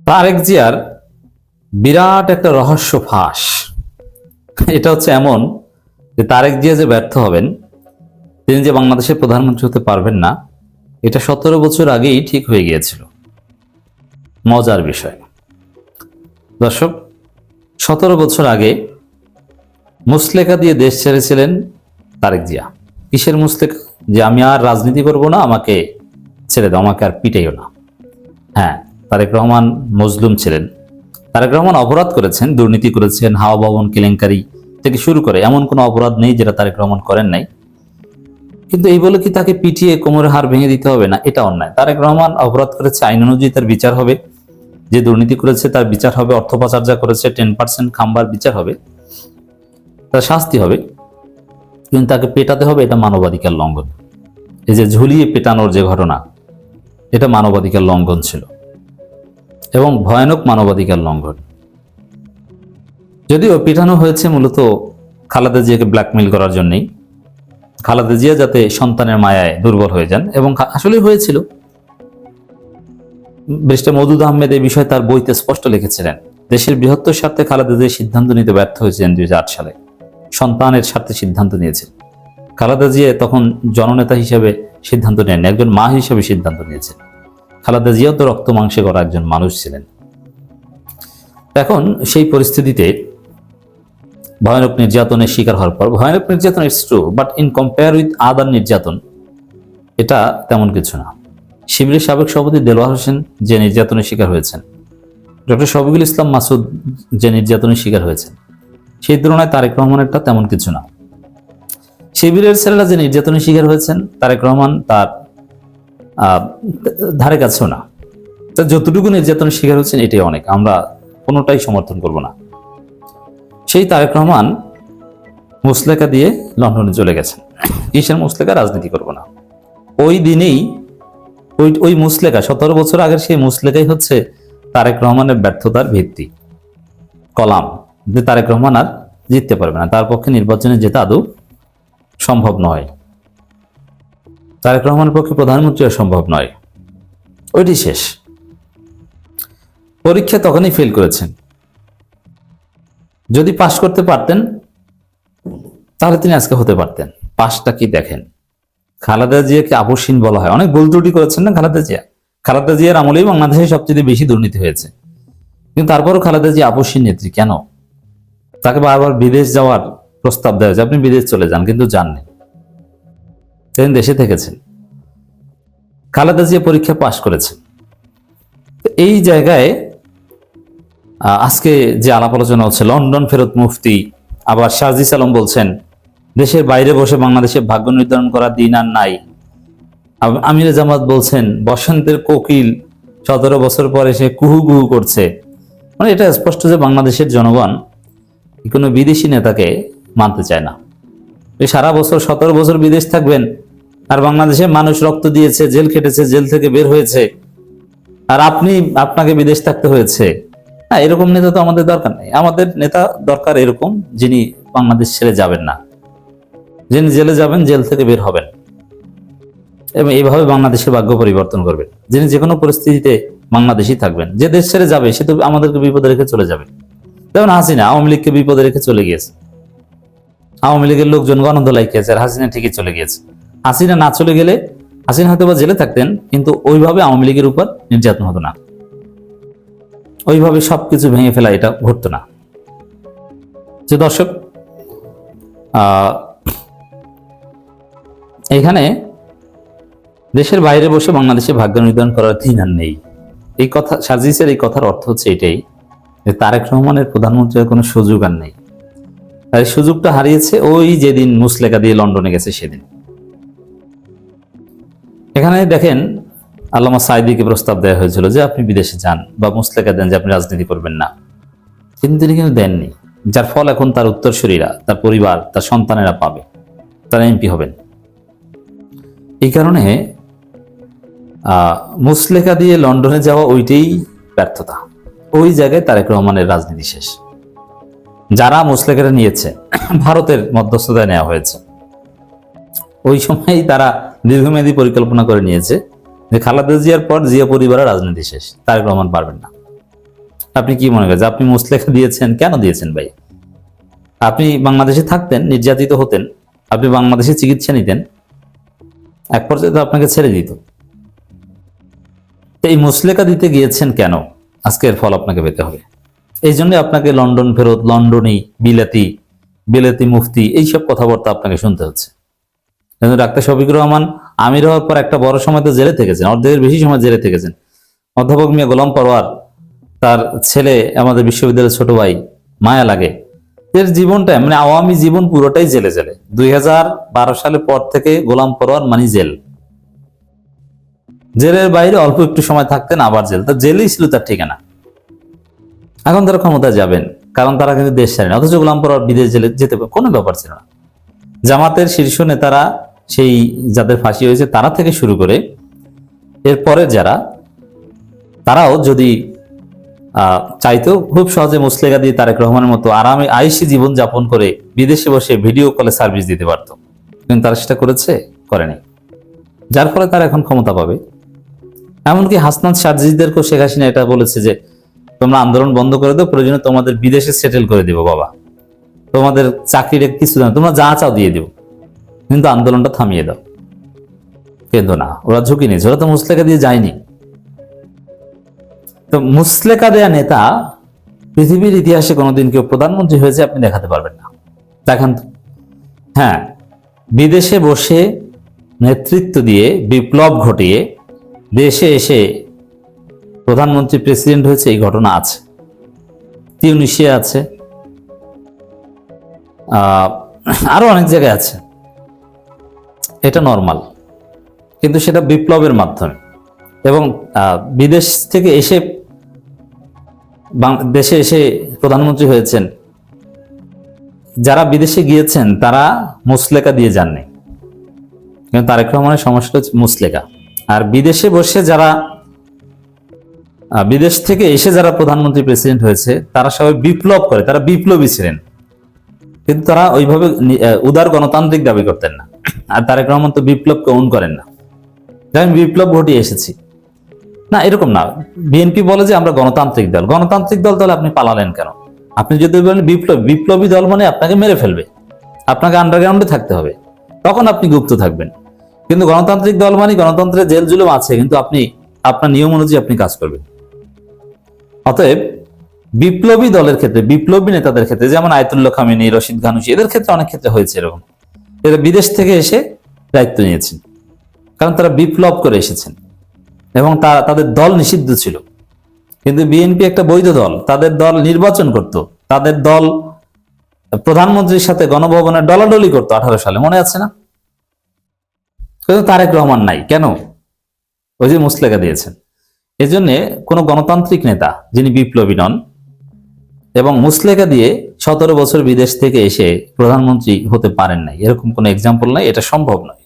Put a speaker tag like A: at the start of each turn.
A: তারেক জিয়ার বিরাট একটা রহস্য ফাঁস। এটা হচ্ছে এমন যে তারেক জিয়া যে ব্যর্থ হবেন, তিনি যে বাংলাদেশের প্রধানমন্ত্রী হতে পারবেন না, এটা 17 বছর আগেই ঠিক হয়ে গিয়েছিল। মজার বিষয় দর্শক, 17 বছর আগে মুসলেকা দিয়ে দেশ ছেড়েছিলেন তারেক জিয়া। কিসের মুসলেকা? যে আমি আর রাজনীতি করব না, আমাকে ছেড়ে দাও, আমাকে আর পিটাইও না। হ্যাঁ, তারেক রহমান মজলুম ছিলেন। তারেক রহমান অপরাধ করেছেন, দুর্নীতি করেছেন, হাওয়া ভবন কেলেঙ্কারি থেকে শুরু করে এমন কোনো অপরাধ নেই যেটা তারেক রহমান করেন নাই। কিন্তু এই বলে কি তাকে পিটিয়ে কোমরের হাড় ভেঙে দিতে হবে? না, এটা অন্যায়। তারেক রহমান অপরাধ করেছে, আইন অনুযায়ী তার বিচার হবে। যে দুর্নীতি করেছে তার বিচার হবে, অর্থ পাচার যা করেছে 10% খাম্বার বিচার হবে, তার শাস্তি হবে। কিন্তু তাকে পেটাতে হবে, এটা মানবাধিকার লঙ্ঘন। এই যে ঝুলিয়ে পেটানোর যে ঘটনা, এটা মানবাধিকার লঙ্ঘন ছিল এবং ভয়ানক মানবাধিকার লঙ্ঘন। যদিও পেটানো হয়েছে মূলত খালেদা জিয়াকে ব্ল্যাকমেইল করার জন্যই, খালেদা জিয়া যাতে সন্তানের মায়ায় দুর্বল হয়ে যান, এবং আসলেই হয়েছিল। ব্যারিস্টার মওদুদ আহমেদ এই বিষয়ে তার বইতে স্পষ্ট লিখেছিলেন, দেশের বৃহত্তর স্বার্থে খালেদা জিয়া সিদ্ধান্ত নিতে ব্যর্থ হয়েছিলেন 2008 সালে। সন্তানের স্বার্থে সিদ্ধান্ত নিয়েছেন। খালেদা জিয়া তখন জননেতা হিসেবে সিদ্ধান্ত নেন, একজন মা হিসেবে সিদ্ধান্ত নিয়েছেন। খালেদা জিয়াও তো রক্ত মাংসে করা একজন মানুষ ছিলেন। এখন সেই পরিস্থিতিতে ভয়ানক নির্যাতনের শিকার হওয়ার পর, ভয়ানক নির্যাতন it's true, but in compare with other নির্যাতন এটা তেমন কিছু না। শিবিরের সাবেক সভাপতি দেলোয়ার হোসেন যে নির্যাতনের শিকার হয়েছেন, ডক্টর শফিকুল ইসলাম মাসুদ যে নির্যাতনের শিকার হয়েছেন, সেই তুলনায় তারেক রহমানেরটা তেমন কিছু না। শিবিরের ছেলেরা যে নির্যাতনের শিকার হয়েছেন, তারেক রহমান তার ধারে কাছেও না। যতটুকু নির্যাতনের শিকার হচ্ছেন এটাই অনেক, আমরা কোনোটাই সমর্থন করব না। সেই তারেক রহমান মুসলেকা দিয়ে লন্ডনে চলে গেছেন। কিসের মুসলেকা? রাজনীতি করব না। ওই দিনেই ওই মুসলেকা, 17 বছর আগের সেই মুসলেকাই হচ্ছে তারেক রহমানের ব্যর্থতার ভিত্তি, কলাম। যে তারেক রহমান আর জিততে পারবে না, তার পক্ষে নির্বাচনে যেতে আদৌ সম্ভব নয়, তারেক রহমানের পক্ষে প্রধানমন্ত্রী সম্ভব নয়। ওইটি শেষ। পরীক্ষা তখনই ফেল করেছেন। যদি পাশ করতে পারতেন তাহলে তিনি আজকে হতে পারতেন। পাশটা কি দেখেন, খালেদা জিয়াকে আপসহীন বলা হয়। অনেক ভুল ত্রুটি করেছেন না খালেদা জিয়া? খালেদা জিয়ার আমলেই বাংলাদেশে সবচেয়ে বেশি দুর্নীতি হয়েছে, কিন্তু তারপরও খালেদা জিয়া আপসহীন নেত্রী কেন? তাকে বারবার বিদেশ যাওয়ার প্রস্তাব দেওয়া হয়েছে, আপনি বিদেশ চলে যান, কিন্তু যাননি, তিনি দেশে থেকেছেন। খালেদা জিয়া পরীক্ষা পাশ করেছেন। এই জায়গায় আজকে যে আলাপ আলোচনা হচ্ছে, লন্ডন ফেরত মুফতি, আবার সাজিস আলম বলছেন দেশের বাইরে বসে বাংলাদেশে ভাগ্য নির্ধারণ করার দিন আর নাই। আমিরে জামাত বলছেন বসন্তের কোকিল 17 বছর পরে সে কুহু কুহু করছে। মানে এটা স্পষ্ট যে বাংলাদেশের জনগণ কোনো বিদেশি নেতাকে মানতে চায় না। সারা বছর 17 বছর বিদেশ থাকবেন, আর বাংলাদেশে মানুষ রক্ত দিয়েছে, জেল খেটেছে, জেল থেকে বের হয়েছে, আর আপনাকে বিদেশ থাকতে হয়েছে। না, এরকম নেতা তো আমাদের দরকার নেই। আমাদের নেতা দরকার এরকম, যিনি বাংলাদেশ ছেড়ে যাবেন না, যিনি জেলে যাবেন, জেল থেকে বের হবেন এবং এইভাবে বাংলাদেশের ভাগ্য পরিবর্তন করবেন, যিনি যে কোনো পরিস্থিতিতে বাংলাদেশই থাকবেন। যে দেশ ছেড়ে যাবে সে তো আমাদেরকে বিপদে রেখে চলে যাবে। যেমন হাসিনা আওয়ামী লীগকে বিপদে রেখে চলে গিয়েছে, আওয়ামী লীগের লোকজন গণদোলাই খেয়েছে, আর হাসিনা ঠিকই চলে গিয়েছে। হাসিনা না চলে গেলে হাসিনা হয়তো বা জেলে থাকতেন, কিন্তু ওইভাবে আওয়ামী লীগের উপর নির্যাতন হতো না, ওইভাবে সবকিছু ভেঙে ফেলা এটা ঘটতো না। যে দর্শক, এখানে দেশের বাইরে বসে বাংলাদেশে ভাগ্য নির্ধারণ করার দিন আর নেই। এই কথা, সাজিসের এই কথার অর্থ হচ্ছে এটাই যে তারেক রহমানের প্রধানমন্ত্রীর কোনো সুযোগ আর নেই। তার সুযোগটা হারিয়েছে ওই যেদিন মুসলেকা দিয়ে লন্ডনে গেছে সেদিন। এখানে দেখেন, আল্লামা সাঈদীকে প্রস্তাব দেওয়া হয়েছিল যে আপনি বিদেশে যান বা মুসলেকা দেন যে আপনি রাজনীতি করবেন না, কিন্তু তিনি কিন্তু দেননি। যার ফল এখন তার উত্তরসূরিরা, তার পরিবার, তার সন্তানেরা পাবে, তারা এমপি হবেন। এই কারণে মুসলেকা দিয়ে লন্ডনে যাওয়া ওইটাই ব্যর্থতা। ওই জায়গায় তারেক রহমানের রাজনীতি শেষ। যারা মুসলেকাটা নিয়েছে ভারতের মধ্যস্থতায় নেওয়া হয়েছে, ওই সময়ই তারা দীর্ঘমেয়াদী পরিকল্পনা করে নিয়েছে যে খালেদা জিয়ার পর জিয়া পরিবারের রাজনীতি শেষ, তারেক রহমান পারবেন না। আপনি কি মনে করেন যে আপনি মুসলেখা দিয়েছেন? কেন দিয়েছেন ভাই? আপনি বাংলাদেশে থাকতেন, নির্যাতিত হতেন, আপনি বাংলাদেশে চিকিৎসা নিতেন, এক পর্যায়ে তো আপনাকে ছেড়ে দিত। তো এই মুসলেখা দিতে গিয়েছেন কেন? আজকে এর ফল আপনাকে পেতে হবে। এই জন্য আপনাকে লন্ডন ফেরত, লন্ডনী, বিলাতি, বিলেতি মুফতি, এইসব কথাবার্তা আপনাকে শুনতে হচ্ছে। কিন্তু ডাক্তার শফিকুর রহমান আমির হওয়ার পর একটা বড় সময় তো জেলে থেকেছেন, অর্ধেকের বেশি সময় জেলে থেকেছেন। অধ্যাপক মিয়া গোলাম পরোয়ার, তার ছেলে আমাদের বিশ্ববিদ্যালয়ের ছোট ভাই মায়া লাগে, এর জীবনটা মানে আওয়ামী জীবন পুরোটাই জেলে জেলে। 2012 সালের পর থেকে গোলাম পরোয়ার মানে জেল, জেলের বাইরে অল্প একটু সময় থাকতেন আবার জেল, তার জেলেই ছিল তার ঠিকানা। এখন তারা ক্ষমতায় যাবেন, কারণ তারা কিন্তু দেশ ছাড়েন, অথচ গোলাম পরোয়ার বিদেশ জেলে যেতে কোনো ব্যাপার ছিল না। জামাতের শীর্ষ নেতারা, সেই যাদের ফাঁসি হয়েছে তারা থেকে শুরু করে এরপরে যারা, তারাও যদি চাইতো খুব সহজে মুসলেখা দিয়ে তারেক রহমানের মতো আরামে আয়েশি জীবন যাপন করে বিদেশে বসে ভিডিও কলে সার্ভিস দিতে পারত, কিন্তু তারা সেটা করেছে? করেনি। যার ফলে তারা এখন ক্ষমতা পাবে। এমনকি হাসনাত সার্জিদেরকেও শেখ হাসিনা এটা বলেছে যে তোমরা আন্দোলন বন্ধ করে দাও, প্রয়োজনে তোমাদের বিদেশে সেটেল করে দিব বাবা, তোমাদের চাকরির কিছু না, তোমরা যা চাও দিয়ে দিব, কিন্তু আন্দোলনটা থামিয়ে দাও। কিন্তু না, ওরা ঝুঁকি নিয়েছে, ওরা তো মুসলেখা দিয়ে যায়নি। তো মুসলেখা দেয়া নেতা পৃথিবীর ইতিহাসে কোনোদিন কেউ প্রধানমন্ত্রী হয়েছে আপনি দেখাতে পারবেন না, দেখান তো। হ্যাঁ, বিদেশে বসে নেতৃত্ব দিয়ে বিপ্লব ঘটিয়ে দেশে এসে প্রধানমন্ত্রী প্রেসিডেন্ট হয়েছে, এই ঘটনা আছে। তিউনিসিয়া আছে, আরো অনেক জায়গায় আছে, এটা নর্মাল। কিন্তু সেটা বিপ্লবের মাধ্যমে, এবং বিদেশ থেকে এসে দেশে এসে প্রধানমন্ত্রী হয়েছেন। যারা বিদেশে গিয়েছেন তারা মুসলেখা দিয়ে যাননি, কিন্তু তারেক রহমানের সমস্যা হচ্ছে মুসলেখা। আর বিদেশে বসে যারা, বিদেশ থেকে এসে যারা প্রধানমন্ত্রী প্রেসিডেন্ট হয়েছে তারা সবাই বিপ্লব করে, তারা বিপ্লবী ছিলেন, কিন্তু তারা ওইভাবে উদার গণতান্ত্রিক দাবি করতেন না। আর তারেক রহমান তো বিপ্লবকে ওন করেন না, আমি বিপ্লব ঘটিয়ে এসেছি না, এরকম না। বিএনপি বলে যে আমরা গণতান্ত্রিক দল, গণতান্ত্রিক দল, তাহলে আপনি পালালেন কেন? আপনি যদি বলেন বিপ্লবী দল মানে আপনাকে মেরে ফেলবে, আপনাকে আন্ডারগ্রাউন্ডে থাকতে হবে, তখন আপনি গুপ্ত থাকবেন। কিন্তু গণতান্ত্রিক দল মানে গণতন্ত্রের জেল জুলুম আছে, কিন্তু আপনি আপনার নিয়ম অনুযায়ী আপনি কাজ করবেন। অতএব বিপ্লবী দলের ক্ষেত্রে, বিপ্লবী নেতাদের ক্ষেত্রে, যেমন আয়াতুল্লাহ খামেনি, রশিদ ঘানুশি, এদের ক্ষেত্রে অনেক ক্ষেত্রে হয়েছে এরকম, এরা বিদেশ থেকে এসে দায়িত্ব নিয়েছেন, কারণ তারা বিপ্লব করে এসেছেন এবং তাদের দল নিষিদ্ধ ছিল। কিন্তু বিএনপি একটা বৈধ দল, তাদের দল নির্বাচন করত, তাদের দল প্রধানমন্ত্রীর সাথে গণভবনে ডলাডলি করতো 18 সালে, মনে আছে না? কিন্তু তারেক রহমান নাই কেন? ওই যে মুসলেখা দিয়েছেন। এজন্য কোন গণতান্ত্রিক নেতা যিনি বিপ্লবী নন এবং মুসলেখা দিয়ে 17 বছর বিদেশ থেকে এসে প্রধানমন্ত্রী হতে পারেন নাই, এরকম কোন এক্সাম্পল নাই, এটা সম্ভব নয়।